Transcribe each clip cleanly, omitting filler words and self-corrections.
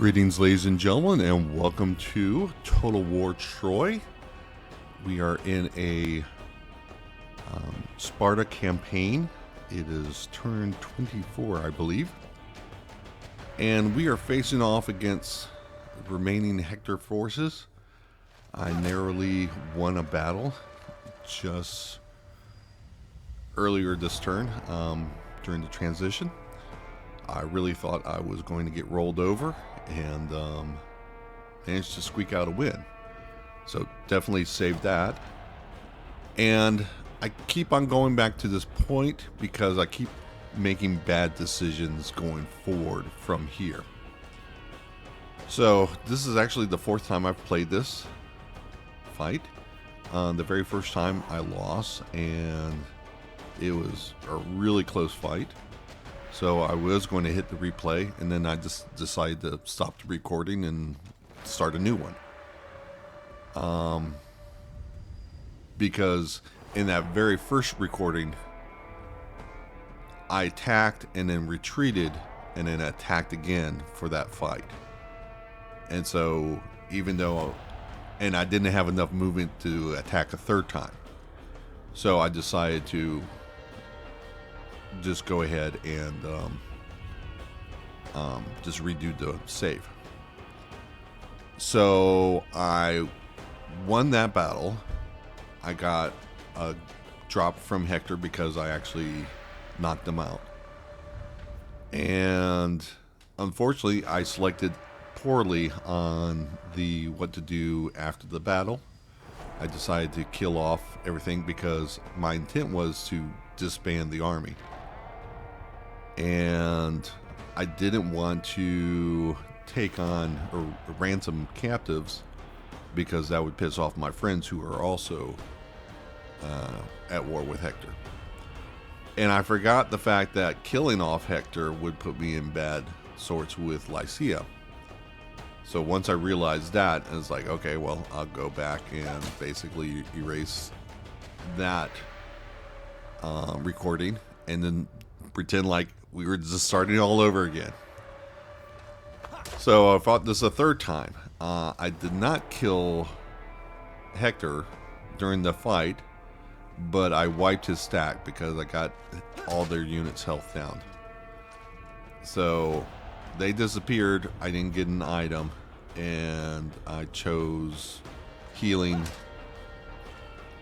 Greetings, ladies and gentlemen, and welcome to Total War Troy. We are in a Sparta campaign. It is turn 24, I believe. And we are facing off against remaining Hector forces. I narrowly won a battle just earlier this turn during the transition. I really thought I was going to get rolled over and managed to squeak out a win. So definitely saved that. And I keep on going back to this point because I keep making bad decisions going forward from here. So this is actually the fourth time I've played this fight. The very first time I lost, and it was a really close fight. So I was going to hit the replay, and then I just decided to stop the recording and start a new one. Because in that very first recording, I attacked and then retreated and then attacked again for that fight. And so even though, and I didn't have enough movement to attack a third time. So I decided to just go ahead and just redo the save. So I won that battle. I got a drop from Hector because I actually knocked him out. And unfortunately, I selected poorly on the what to do after the battle. I decided to kill off everything because my intent was to disband the army. And I didn't want to take on or ransom captives because that would piss off my friends who are also at war with Hector. And I forgot the fact that killing off Hector would put me in bad sorts with Lycia. So once I realized that, I was like, okay, well, I'll go back and basically erase that recording and then pretend like we were just starting all over again. So I fought this a third time. I did not kill Hector during the fight, but I wiped his stack because I got all their units' health down. So they disappeared. I didn't get an item, and I chose healing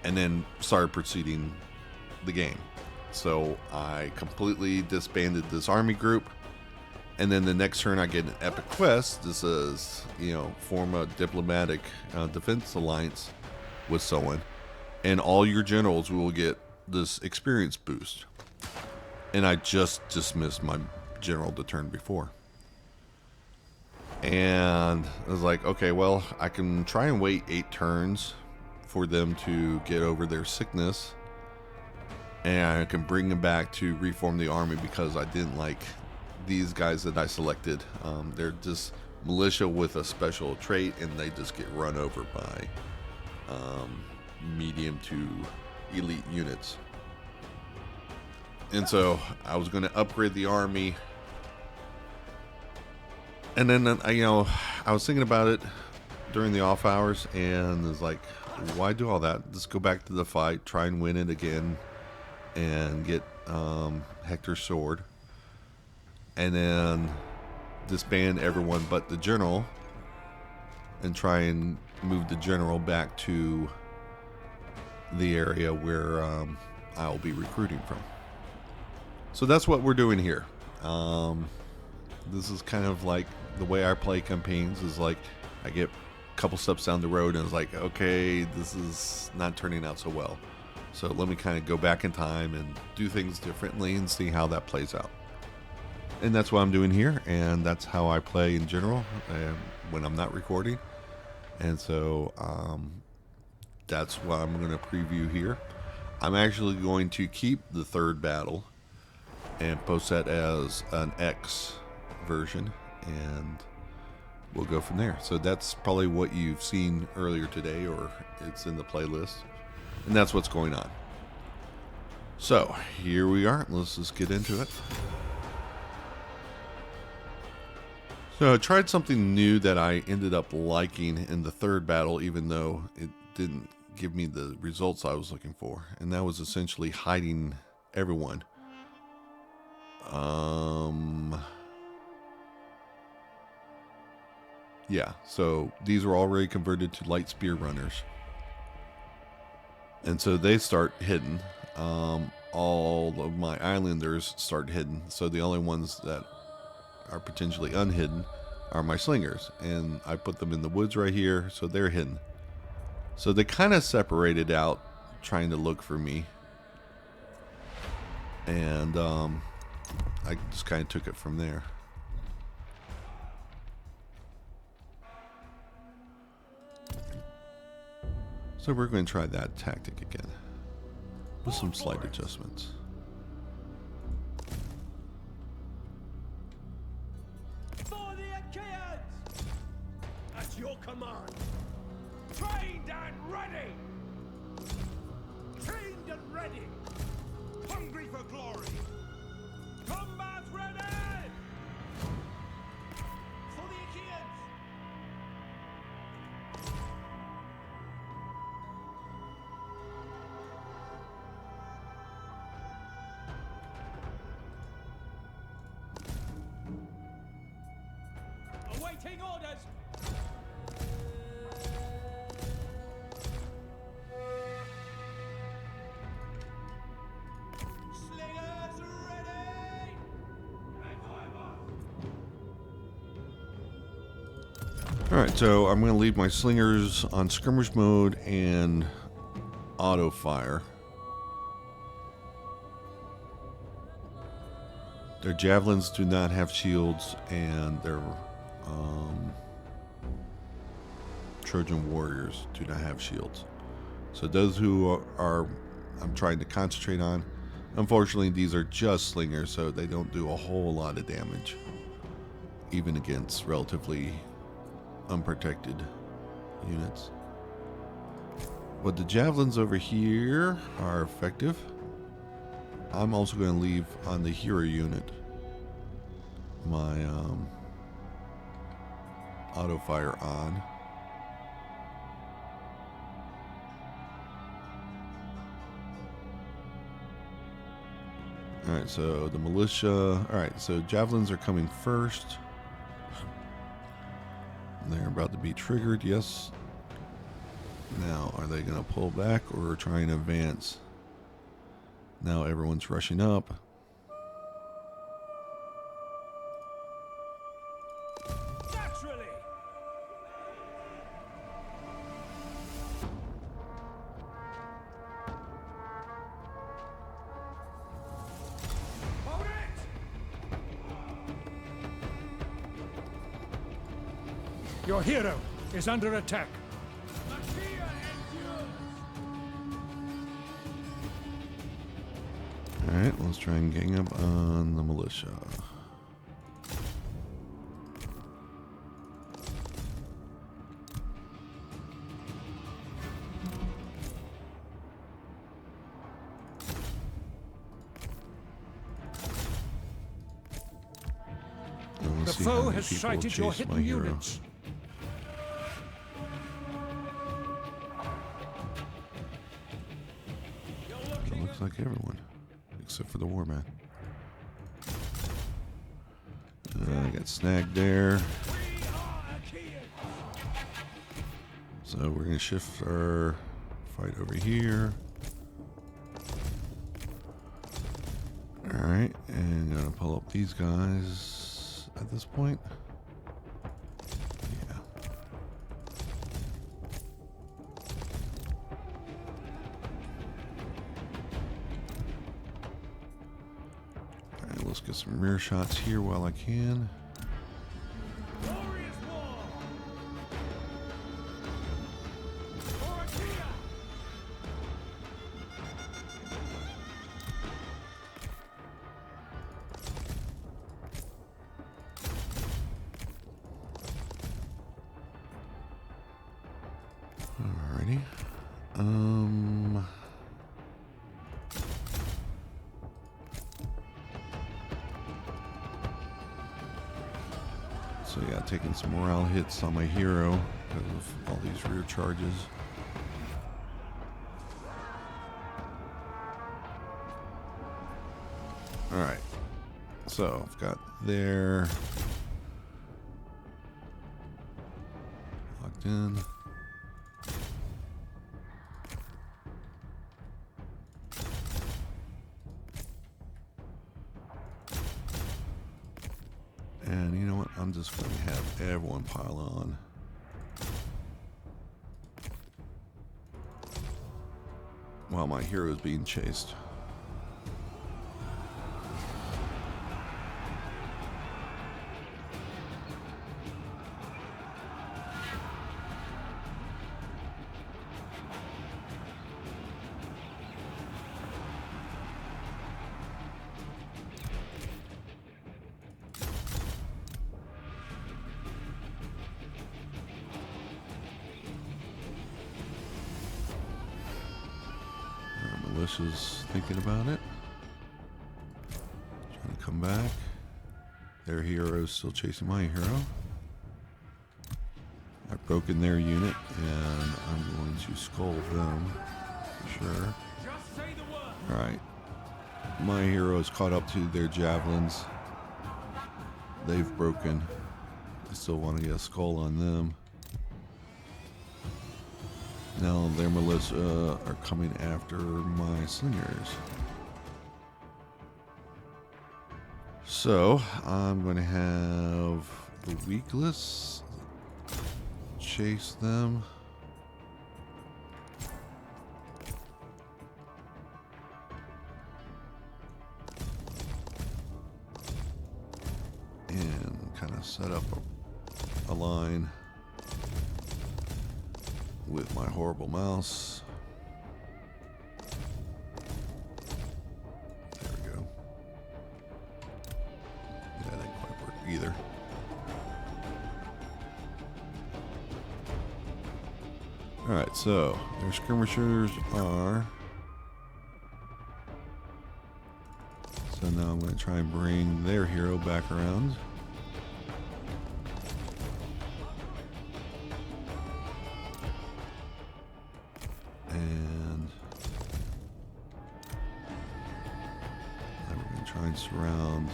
and then started proceeding the game. So I completely disbanded this army group, and then the next turn I get an epic quest. This is, form a diplomatic defense alliance with someone, and all your generals will get this experience boost. And I just dismissed my general the turn before. And I was like, okay, well, I can try and wait 8 turns for them to get over their sickness, and I can bring them back to reform the army because I didn't like these guys that I selected. They're just militia with a special trait, and they just get run over by medium to elite units. And so I was going to upgrade the army. And then, I was thinking about it during the off hours, and was like, why do all that? Just go back to the fight, try and win it again, and get Hector's sword, and then disband everyone but the general, and try and move the general back to the area where I'll be recruiting from. So that's what we're doing here. This is kind of like the way I play campaigns, is like I get a couple steps down the road and it's like, okay, this is not turning out so well. So let me kind of go back in time and do things differently and see how that plays out. And that's what I'm doing here, and that's how I play in general when I'm not recording. And so that's what I'm going to preview here. I'm actually going to keep the third battle and post that as an X version, and we'll go from there. So that's probably what you've seen earlier today, or it's in the playlist. And that's what's going on. So here we are. Let's just get into it. So I tried something new that I ended up liking in the third battle, even though it didn't give me the results I was looking for. And that was essentially hiding everyone. Yeah, so these were already converted to light spear runners. And so they start hidden. All of my islanders start hidden. So the only ones that are potentially unhidden are my slingers. And I put them in the woods right here, so they're hidden. So they kind of separated out, trying to look for me. And I just kind of took it from there. So we're going to try that tactic again with some slight adjustments. For the Achaeans! At your command! Trained and ready! Trained and ready! Hungry for glory! Combat ready! For the Achaeans! Awaiting orders! Slingers ready! Alright, so I'm going to leave my slingers on skirmish mode and auto fire. Their javelins do not have shields, and their Trojan warriors do not have shields. So those who are I'm trying to concentrate on, unfortunately these are just slingers, so they don't do a whole lot of damage, even against relatively unprotected units. But the javelins over here are effective. I'm also going to leave on the hero unit my auto fire on. Alright, so the militia. Alright, so javelins are coming first. They're about to be triggered, yes. Now, are they going to pull back or try and advance? Now everyone's rushing up. Naturally! Hold it! Your hero is under attack. Achaea endures! Alright, let's try and gang up on the militia. The foe has sighted your hidden units. It looks like everyone, except for the warman. I got snagged there. So we're going to shift our fight over here. Alright, and gonna pull up these guys at this point. Yeah. Alright, let's get some rear shots here while I can. Glorious war! For Achaea! Alrighty. So yeah, taking some morale hits on my hero because of all these rear charges. Alright. So I've got there. Locked in. And you know what? I'm just going to have everyone pile on. While my hero is being chased. Militia's thinking about it. Trying to come back. Their hero is still chasing my hero. I've broken their unit and I'm going to skull them for sure. Just say the word. Alright. My hero is caught up to their javelins. They've broken. I still want to get a skull on them. Now their militia are coming after my slingers. So I'm going to have the weakless chase them. And kind of set up a line with my horrible mouse. There we go. Yeah, that didn't quite work either. Alright, so their skirmishers are. So now I'm going to try and bring their hero back around. And then we're going to try and surround.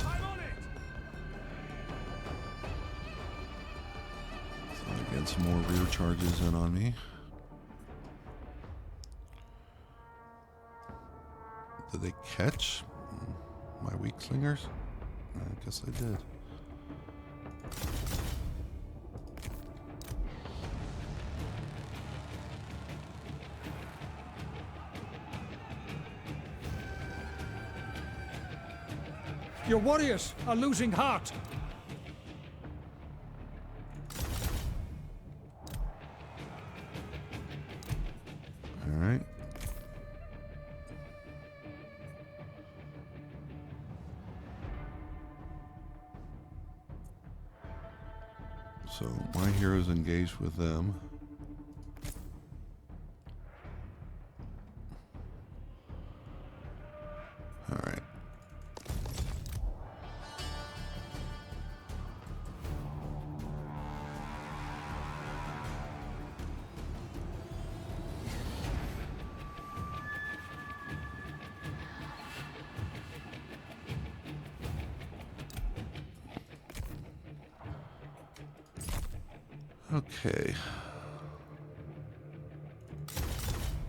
I'm on it. So get some more rear charges in on me. Did they catch my weak slingers? I guess I did. Your warriors are losing heart. All right. So my hero's engaged with them. All right. Okay.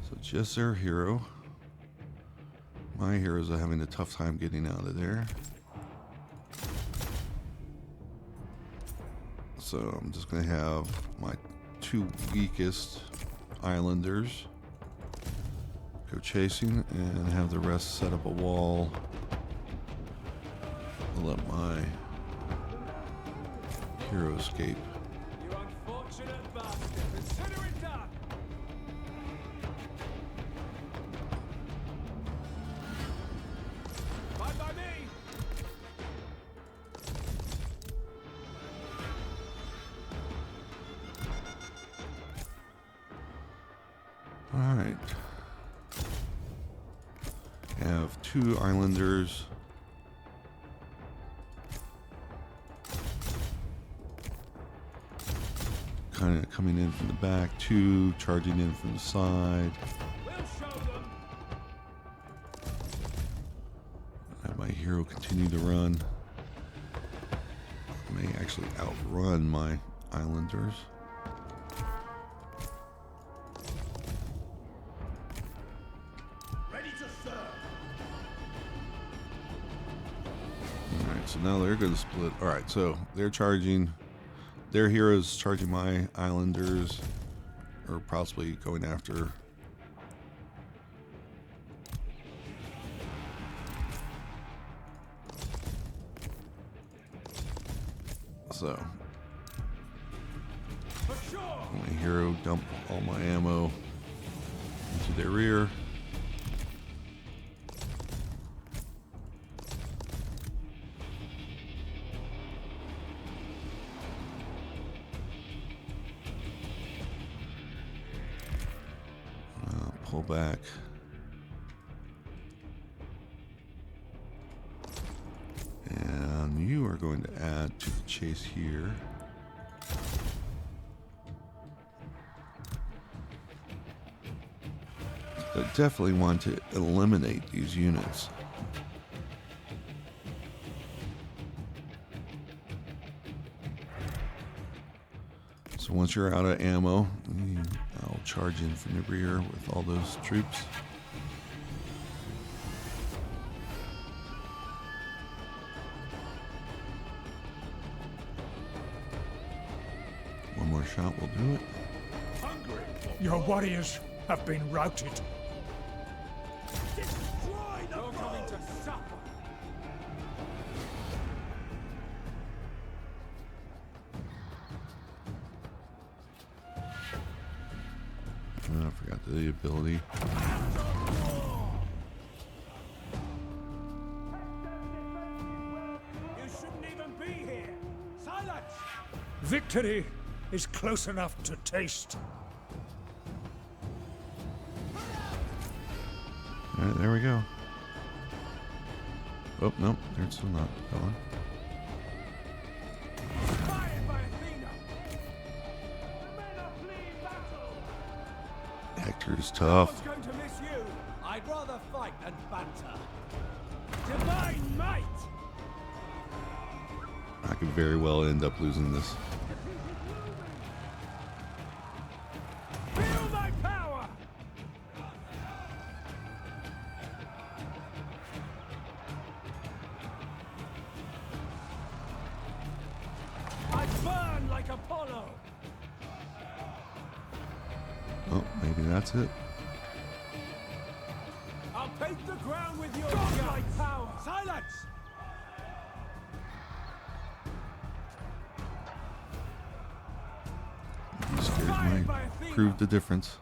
So just their hero. My heroes are having a tough time getting out of there. So I'm just going to have my two weakest islanders go chasing and have the rest set up a wall. I'll let my hero escape. You unfortunate bastard. Consider it done. Fine by me. All Alright. Have 2 islanders. Kind of coming in from the back, 2 charging in from the side. We'll show them. Have my hero continue to run. May actually outrun my islanders. Ready to serve. Alright, so now they're going to split. Alright, so they're charging. Their heroes charging my islanders. Or possibly going after. So. For sure. My hero dump all my ammo into their rear. Pull back. And you are going to add to the chase here. But definitely want to eliminate these units. So once you're out of ammo, I'll charge in from the rear with all those troops. One more shot will do it. Hungry. Your warriors have been routed. Destroy the You're coming to suffer. I forgot the ability. You shouldn't even be here. Silence. Victory is close enough to taste. Alright, there we go. Oh, no, they're still not going. Fired by Athena. Men are fleeing battle. Hector's tough. Who's going to miss you? I'd rather fight than banter. Divine might. I could very well end up losing this. Feel my power. I burn like Apollo. Oh, maybe that's it. I'll paint the ground with your godlike power. Silence. These scares might prove the difference.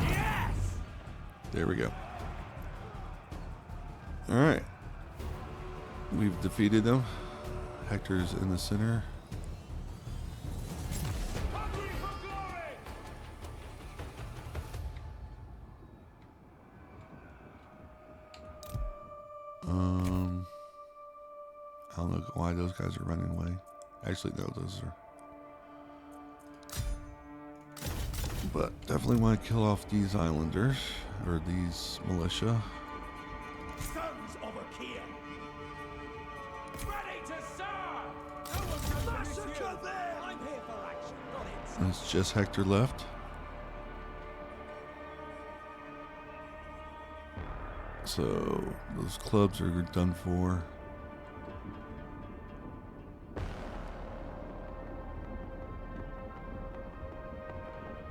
Yes. There we go. Alright. We've defeated them. Hector's in the center. Hungry for glory. I don't know why those guys are running away. Actually, no, those are. But definitely want to kill off these islanders, or these militia. Sons of a Kia. Ready to serve. No one's going to miss you. I'm here for action. Got it. It's just Hector left. So those clubs are done for.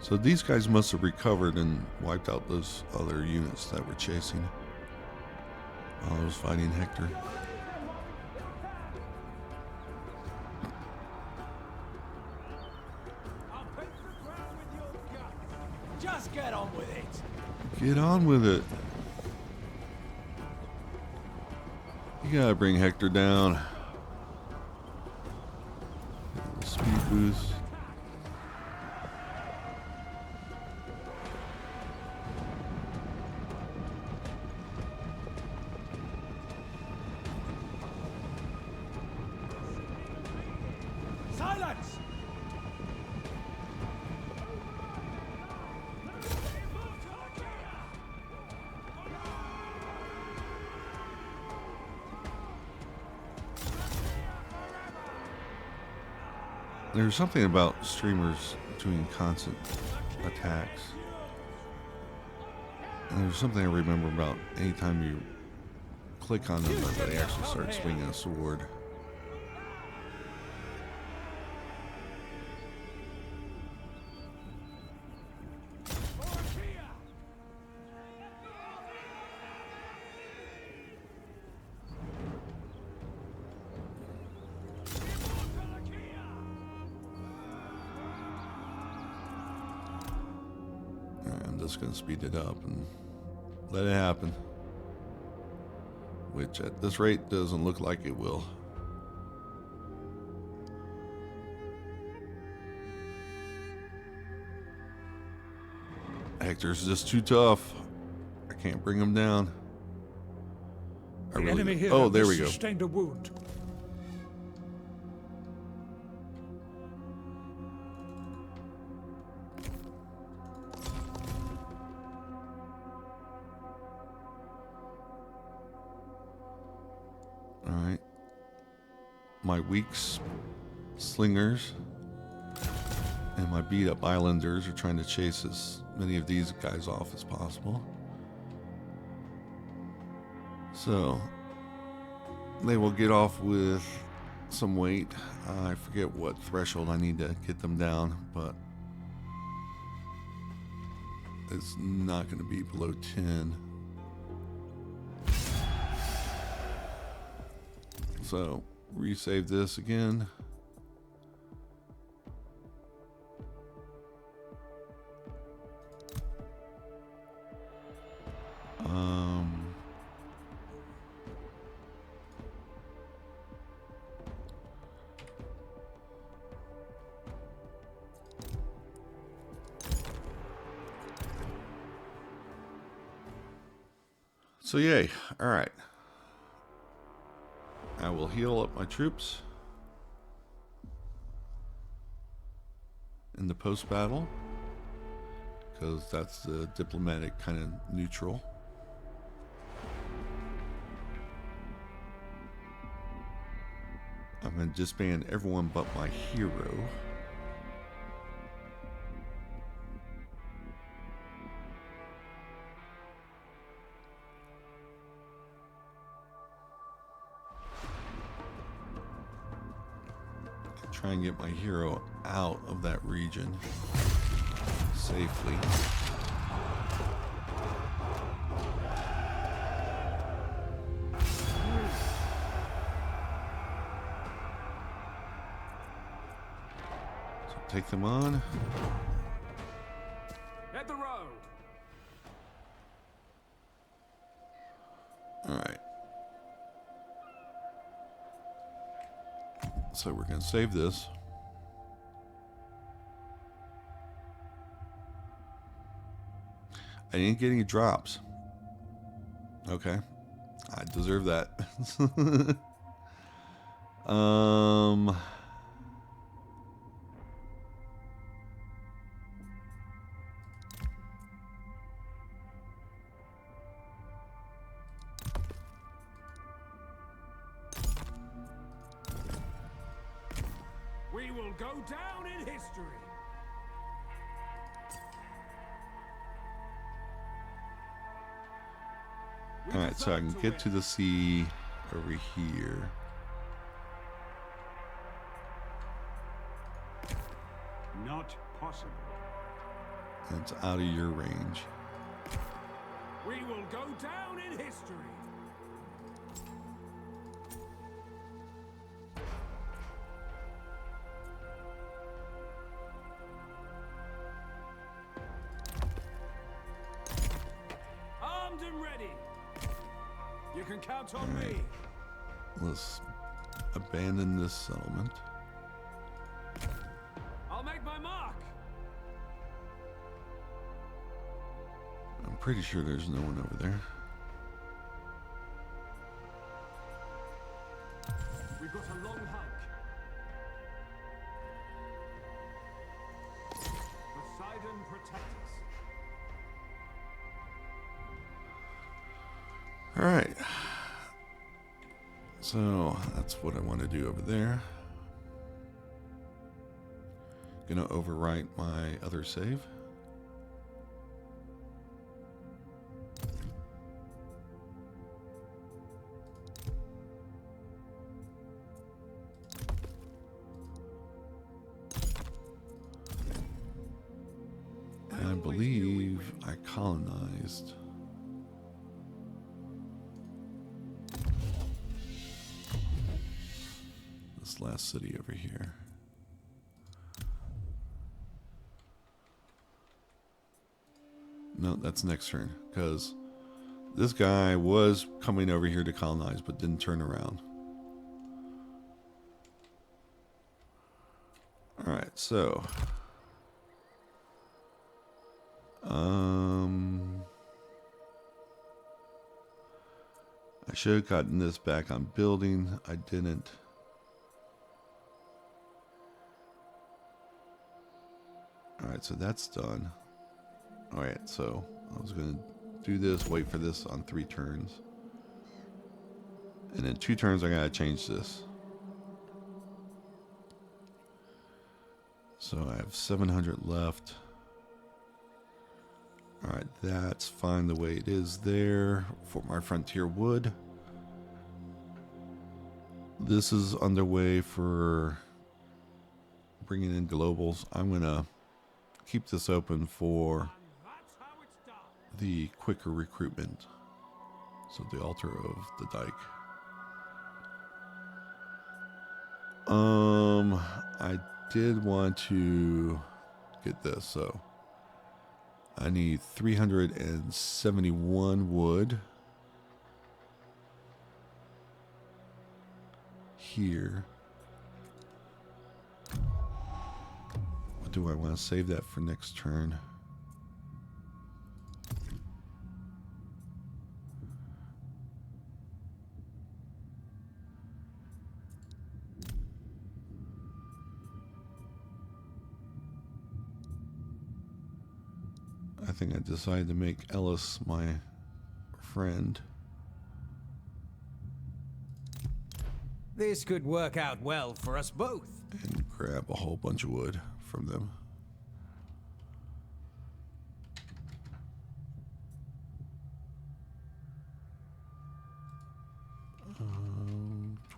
So these guys must have recovered and wiped out those other units that were chasing while I was fighting Hector. I'll paint the ground with your guts. Just get on with it. Get on with it. You gotta bring Hector down. Speed boost. There's something about streamers doing constant attacks. And there's something I remember about anytime you click on them that they actually start swinging a sword. I'm just going to speed it up and let it happen. Which at this rate doesn't look like it will. Hector's just too tough. I can't bring him down. The enemy here oh, there we go. Sustained a wound. All right. My weak slingers and my beat up islanders are trying to chase as many of these guys off as possible. So they will get off with some weight. I forget what threshold I need to get them down, but it's not going to be below 10. So resave this again. So yay. All right. I will heal up my troops in the post-battle because that's the diplomatic kind of neutral. I'm going to disband everyone but my hero. Try and get my hero out of that region safely. So take them on. Hit the road. All right. So we're going to save this. I didn't get any drops. Okay. I deserve that. We will go down in history. All right, so I can get to the sea over here. Not possible. It's out of your range. We will go down in history. Armed and ready. You can count on me. Let's abandon this settlement. I'll make my mark. I'm pretty sure there's no one over there. We've got a long hike. Poseidon protect us. All right. So that's what I want to do over there. Gonna overwrite my other save. And I believe I colonized this last city over here. No, that's next turn, because this guy was coming over here to colonize but didn't turn around. Alright, so I should have gotten this back on building. I didn't. Alright, so that's done. Alright, so I was going to do this, wait for this on 3 turns. And in 2 turns, I got to change this. So I have 700 left. Alright, that's fine the way it is there for my frontier wood. This is underway for bringing in globals. I'm going to keep this open for the quicker recruitment. So the altar of the dike. I did want to get this, so I need 371 wood here. What do I want to save that for next turn? I think I decided to make Ellis my friend. This could work out well for us both. And grab a whole bunch of wood from them.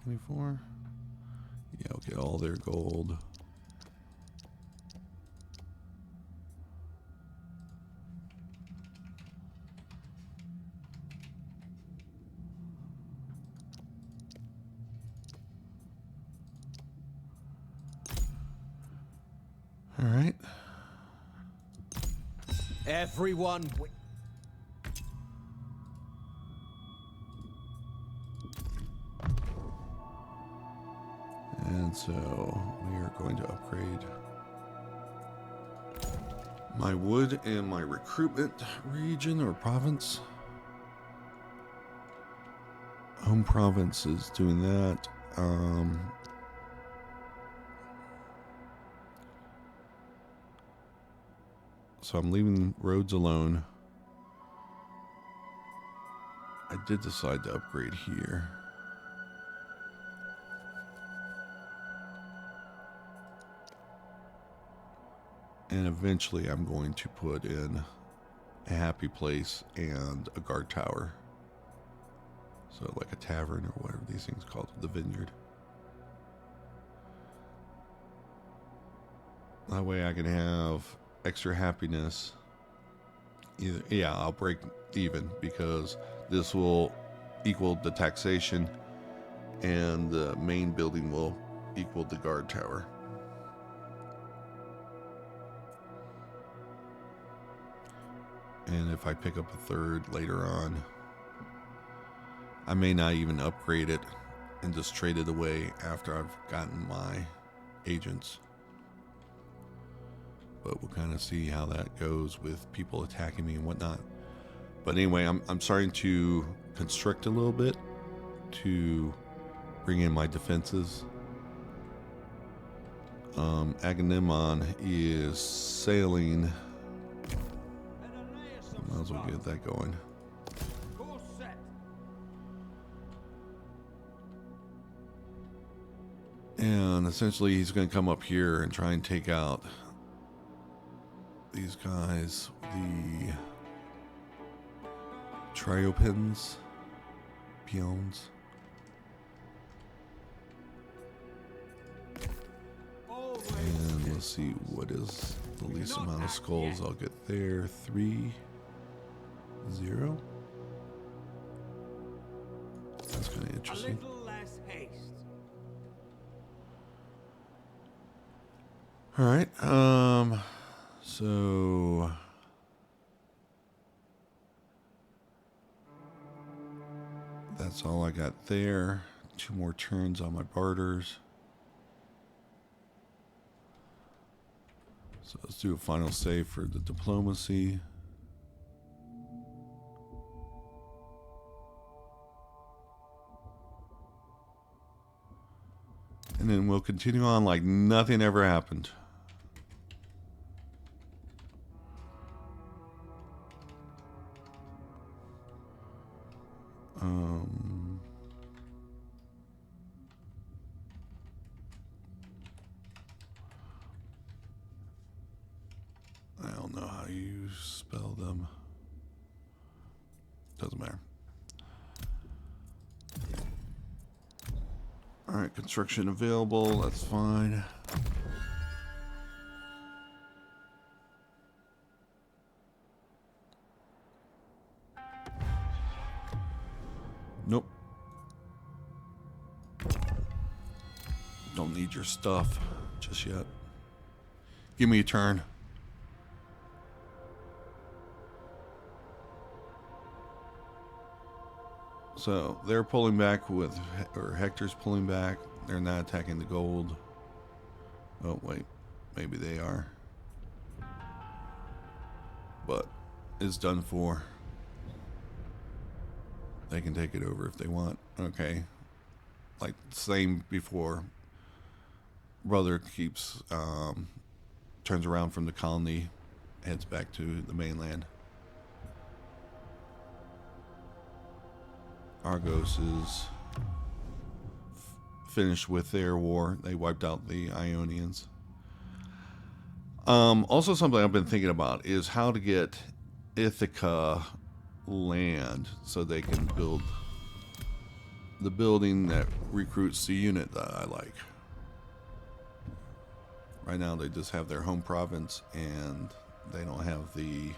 24. Yeah, I'll get all their gold. All right. Everyone. And so we are going to upgrade my wood and my recruitment region or province. Home province is doing that. So I'm leaving roads alone. I did decide to upgrade here. And eventually I'm going to put in a happy place and a guard tower. So like a tavern or whatever these things called, the vineyard. That way I can have extra happiness. Yeah, I'll break even because this will equal the taxation and the main building will equal the guard tower. And if I pick up a third later on, I may not even upgrade it and just trade it away after I've gotten my agents. But we'll kind of see how that goes with people attacking me and whatnot. But anyway, I'm starting to constrict a little bit to bring in my defenses. Agamemnon is sailing. Might as well get that going. And essentially he's going to come up here and try and take out these guys, the triopins, peons. And let's see, what is the least amount of skulls I'll get there? 3, 0. That's kind of interesting. A little less haste. All right. So that's all I got there. 2 more turns on my barters. So let's do a final save for the diplomacy. And then we'll continue on like nothing ever happened. I don't know how you spell them. Doesn't matter. All right, construction available. That's fine. Nope. Don't need your stuff just yet. Give me a turn. So they're pulling back with, or Hector's pulling back. They're not attacking the gold. Oh, wait. Maybe they are. But it's done for. They can take it over if they want. Okay. Like, same before. Brother keeps, turns around from the colony, heads back to the mainland. Argos is finished with their war. They wiped out the Ionians. Also, something I've been thinking about is how to get Ithaca land so they can build the building that recruits the unit that I like. Right now, they just have their home province, and they don't have the.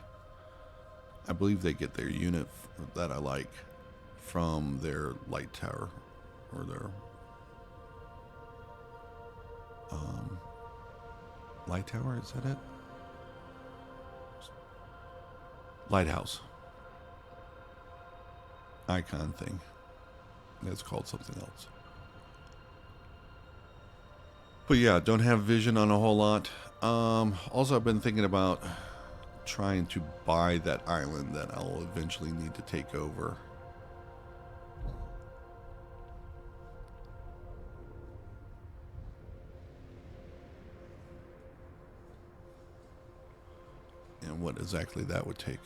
I believe they get their unit that I like from their light tower, or their light tower, is that it? Lighthouse icon thing. It's called something else. But yeah, don't have vision on a whole lot. Also, I've been thinking about trying to buy that island that I'll eventually need to take over. And what exactly that would take.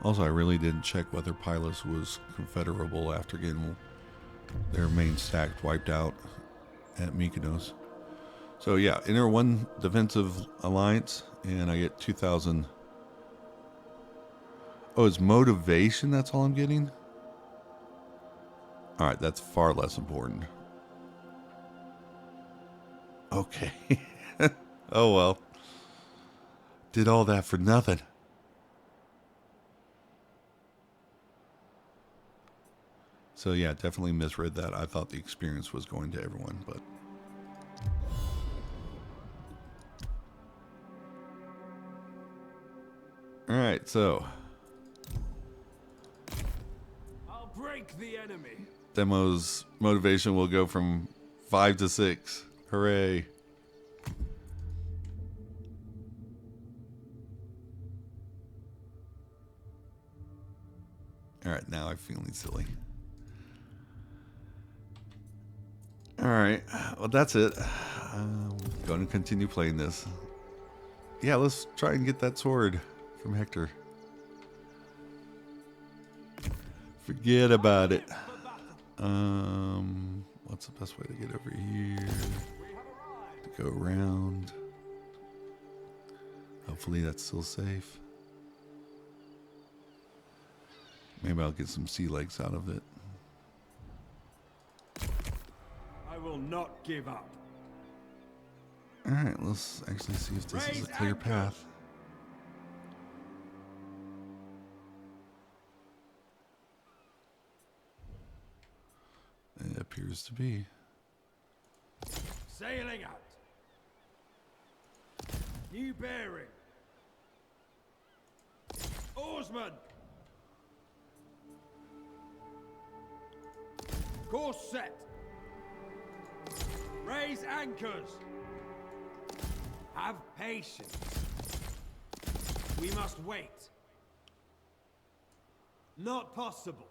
Also, I really didn't check whether Pylus was confederable after getting their main stack wiped out at Mykonos. So yeah, enter 1 defensive alliance, and I get 2,000. Oh, it's motivation, that's all I'm getting? Alright, that's far less important. Okay. Oh well. Did all that for nothing. So yeah, definitely misread that. I thought the experience was going to everyone, but... Alright, so... I'll break the enemy. Demo's motivation will go from 5 to 6. Hooray. Alright, now I'm feeling silly. Alright, well that's it. I'm going to continue playing this. Yeah, let's try and get that sword from Hector. Forget about it. What's the best way to get over here? To go around. Hopefully that's still safe. Maybe I'll get some sea legs out of it. I will not give up. Alright, let's actually see if this is a clear path. It appears to be. Sailing out. New bearing. Oarsman. Course set. Raise anchors. Have patience. We must wait. Not possible.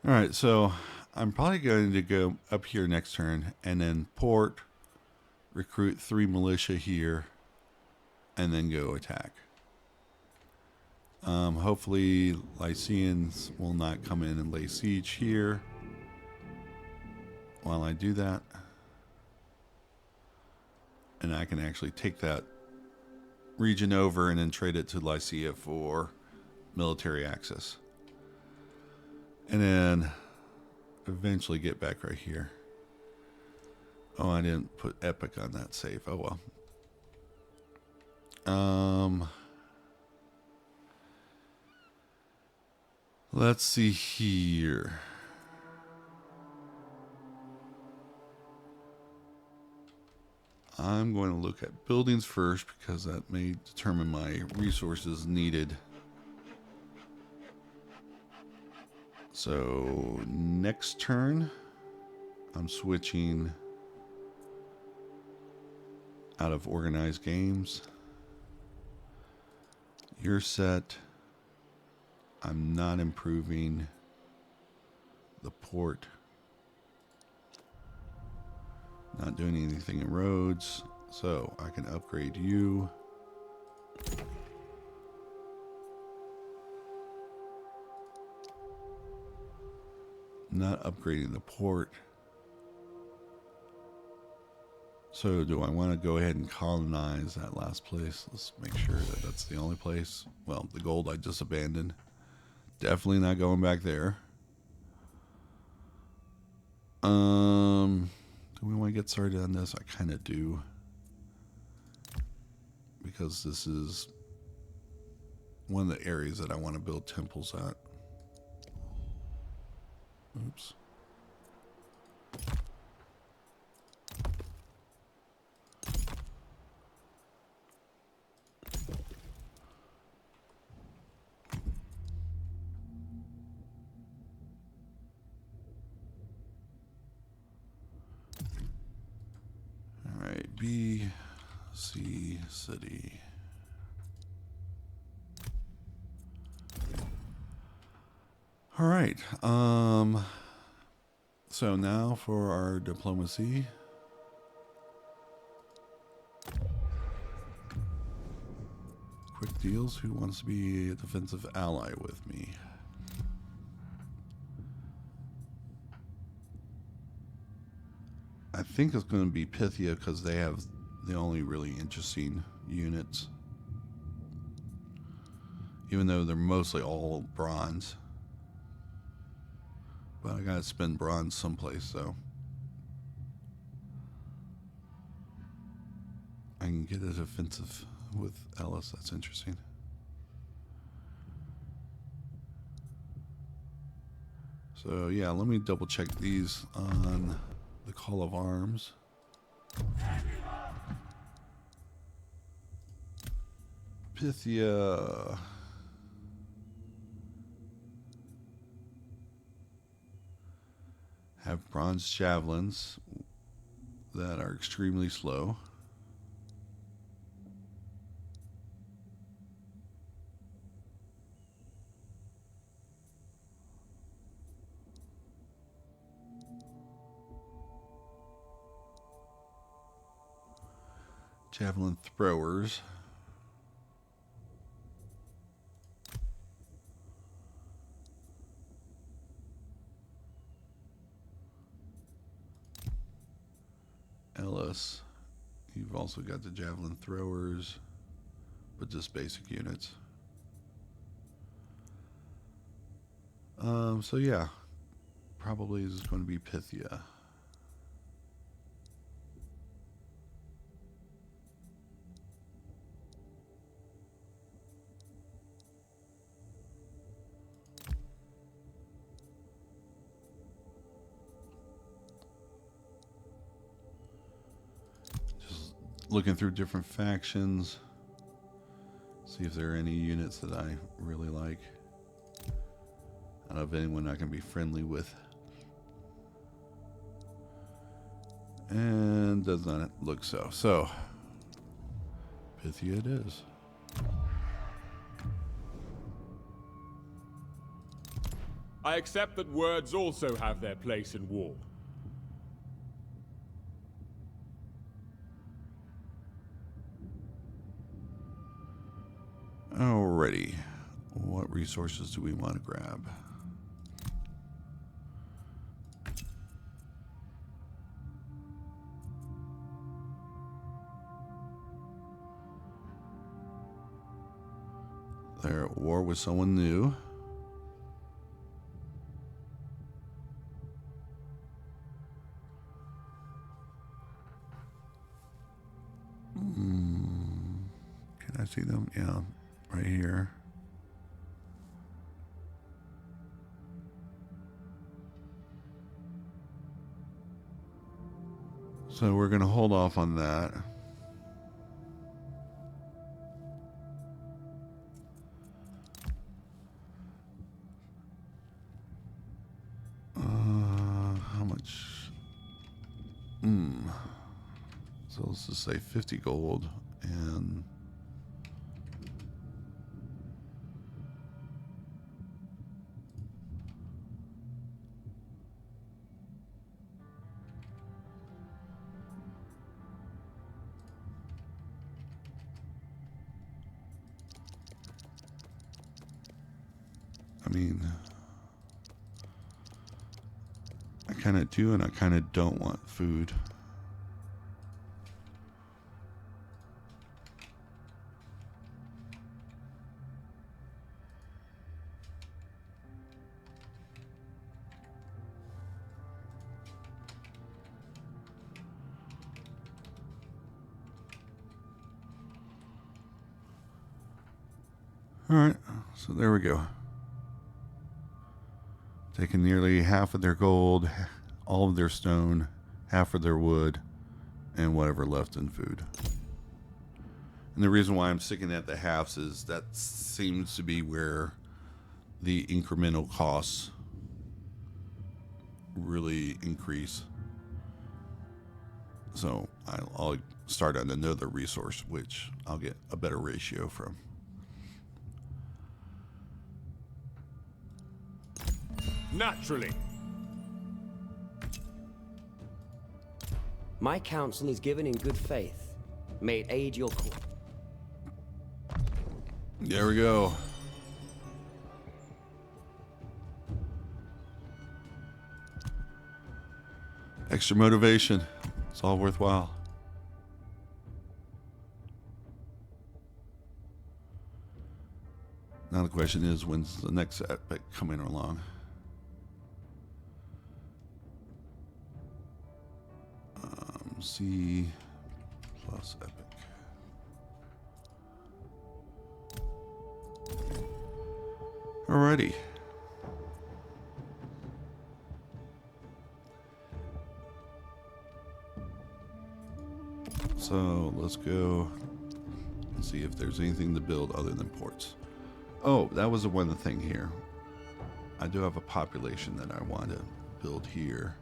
Alright, so I'm probably going to go up here next turn and then port, recruit 3 militia here, and then go attack. Hopefully Lycians will not come in and lay siege here while I do that. And I can actually take that region over and then trade it to Lycia for military access. And then eventually get back right here. Oh, I didn't put epic on that save. Oh well. Let's see here. I'm going to look at buildings first because that may determine my resources needed. So next turn, I'm switching out of organized games. You're set. I'm not improving the port. Not doing anything in roads. So I can upgrade you. Not upgrading the port. So do I want to go ahead and colonize that last place? Let's make sure that that's the only place. Well, the gold I just abandoned. Definitely not going back there. Do we want to get started on this? I kind of do. Because this is one of the areas that I want to build temples at. Oops. All right, B, C, city. All right. So now for our diplomacy. Quick deals. Who wants to be a defensive ally with me? I think it's going to be Pythia because they have the only really interesting units. Even though they're mostly all bronze. But I gotta spend bronze someplace, so I can get a defensive with Ellis. That's interesting. So yeah, let me double check these on the Call of Arms. Pythia. Have bronze javelins that are extremely slow. Javelin throwers. Ellis, you've also got the javelin throwers, but just basic units. So yeah, probably is going to be Pythia. Just looking through different factions, see if there are any units that I really like. I don't know of anyone I can be friendly with. And does not look so. So, Pythia it is. I accept that words also have their place in war. Alrighty. What resources do we want to grab? They're at war with someone new. Can I see them? Yeah, right here. So we're going to hold off on that. How much? So let's just say 50 gold and I mean, I kind of do and I kind of don't want food. All right, so there we go. Taking nearly half of their gold, all of their stone, half of their wood, and whatever left in food. And the reason why I'm sticking at the halves is that seems to be where the incremental costs really increase. So I'll start on another resource, which I'll get a better ratio from. Naturally. My counsel is given in good faith. May it aid your cause. There we go. Extra motivation. It's all worthwhile. Now the question is, when's the next epic coming along? C plus epic. Alrighty. So let's go and see if there's anything to build other than ports. Oh, that was the one thing here. I do have a population that I want to build here.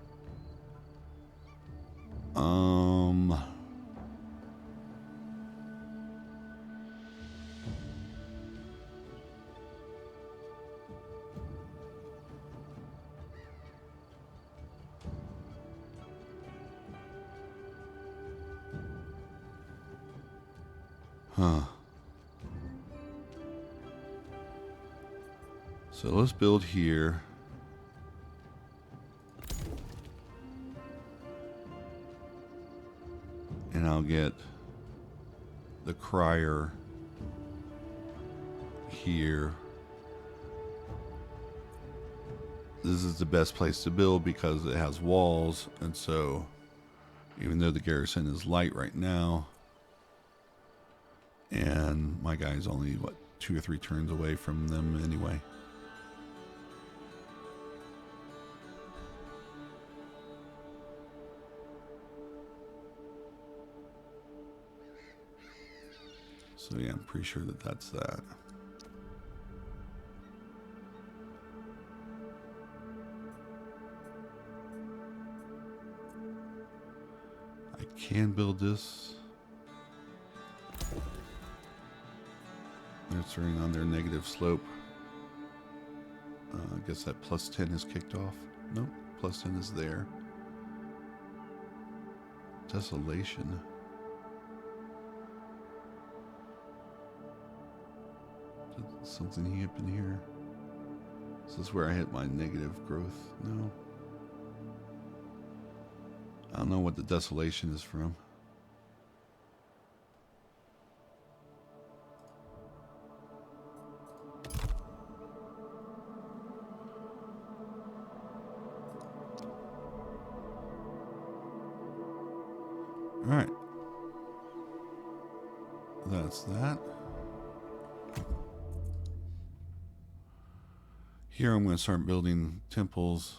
Huh. So let's build here. And I'll get the crier here. This is the best place to build because it has walls, and so even though the garrison is light right now, and my guy's only, what, 2 or 3 turns away from them anyway. So yeah, I'm pretty sure that that's that. I can build this. They're turning on their negative slope. I guess that +10 is kicked off. Nope, +10 is there. Desolation. Did something happen here? Is this where I hit my negative growth? No. I don't know what the desolation is from. All right. That's that. Here I'm going to start building temples.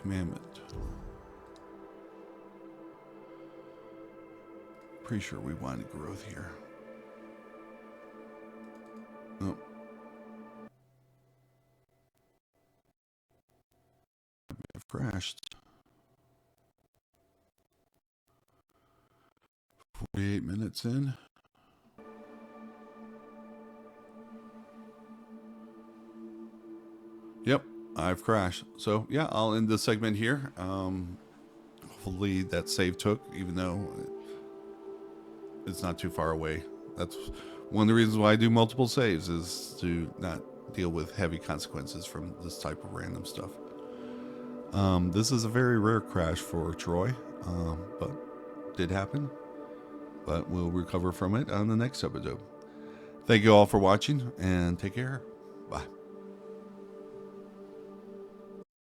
Commandment. Pretty sure we wanted growth here. Nope. I've crashed. 48 minutes in. Yep, I've crashed. So yeah, I'll end this segment here. Hopefully that save took, even though it's not too far away. That's one of the reasons why I do multiple saves, is to not deal with heavy consequences from this type of random stuff. This is a very rare crash for Troy, but did happen. But we'll recover from it on the next episode. Thank you all for watching, and take care. Bye.